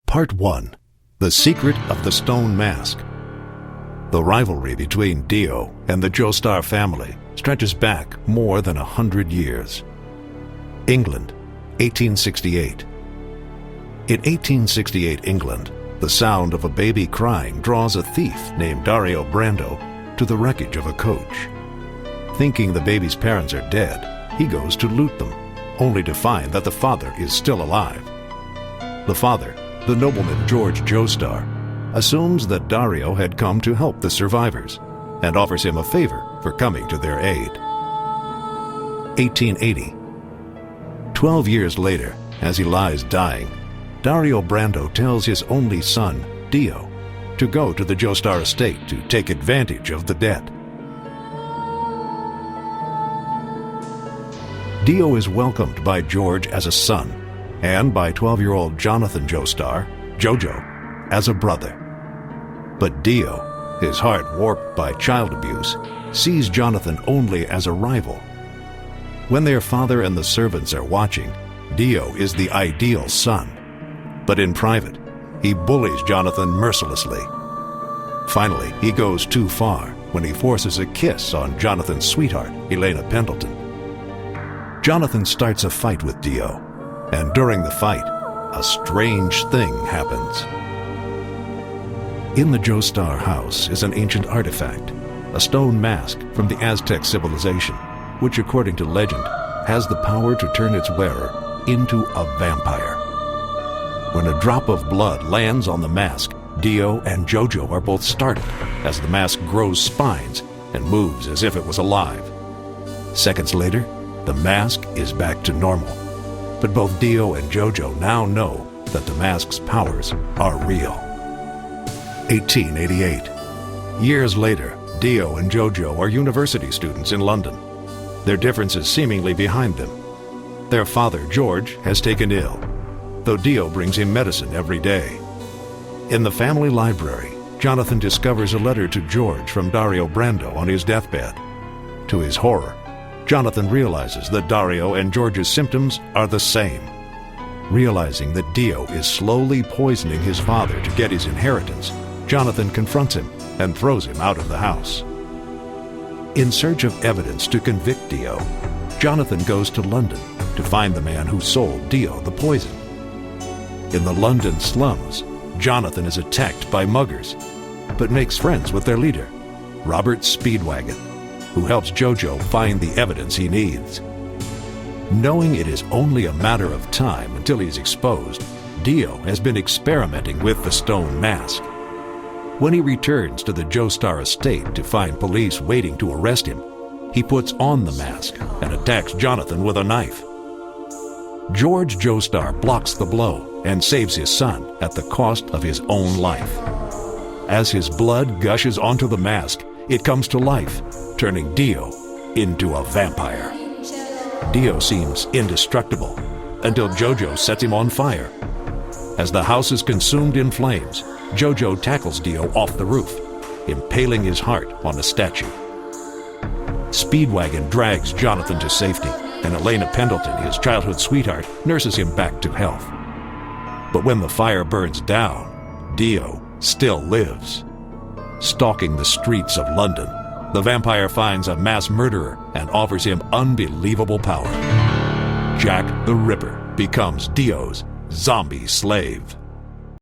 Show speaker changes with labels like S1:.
S1: Part 1. The Secret of the Stone Mask. The rivalry between Dio and the Joestar family stretches back more than 100 years. England, 1868. In 1868 England, the sound of a baby crying draws a thief named Dario Brando to the wreckage of a coach. Thinking the baby's parents are dead, he goes to loot them, only to find that the father is still alive. The father, the nobleman George Joestar, assumes that Dario had come to help the survivors and offers him a favor for coming to their aid. 1880. 12 years later, as he lies dying, Dario Brando tells his only son, Dio, to go to the Joestar estate to take advantage of the debt. Dio is welcomed by George as a son, and by 12-year-old Jonathan Joestar, Jojo, as a brother. But Dio, his heart warped by child abuse, sees Jonathan only as a rival. When their father and the servants are watching, Dio is the ideal son. But in private, he bullies Jonathan mercilessly. Finally, he goes too far when he forces a kiss on Jonathan's sweetheart, Elena Pendleton. Jonathan starts a fight with Dio, and during the fight, a strange thing happens. In the Joestar house is an ancient artifact, a stone mask from the Aztec civilization, which according to legend, has the power to turn its wearer into a vampire. When a drop of blood lands on the mask, Dio and Jojo are both startled as the mask grows spines and moves as if it was alive. Seconds later, the mask is back to normal. But both Dio and Jojo now know that the mask's powers are real. 1888. Years later, Dio and Jojo are university students in London, their differences seemingly behind them. Their father, George, has taken ill, though Dio brings him medicine every day. In the family library, Jonathan discovers a letter to George from Dario Brando on his deathbed. To his horror, Jonathan realizes that Dario and George's symptoms are the same. Realizing that Dio is slowly poisoning his father to get his inheritance, Jonathan confronts him and throws him out of the house. In search of evidence to convict Dio, Jonathan goes to London to find the man who sold Dio the poison. In the London slums, Jonathan is attacked by muggers, but makes friends with their leader, Robert Speedwagon, who helps Jojo find the evidence he needs. Knowing it is only a matter of time until he's exposed, Dio has been experimenting with the stone mask. When he returns to the Joestar estate to find police waiting to arrest him, he puts on the mask and attacks Jonathan with a knife. George Joestar blocks the blow and saves his son at the cost of his own life. As his blood gushes onto the mask, it comes to life, turning Dio into a vampire. Dio seems indestructible until Jojo sets him on fire. As the house is consumed in flames, Jojo tackles Dio off the roof, impaling his heart on a statue. Speedwagon drags Jonathan to safety, and Elena Pendleton, his childhood sweetheart, nurses him back to health. But when the fire burns down, Dio still lives. Stalking the streets of London, the vampire finds a mass murderer and offers him unbelievable power. Jack the Ripper becomes Dio's zombie slave.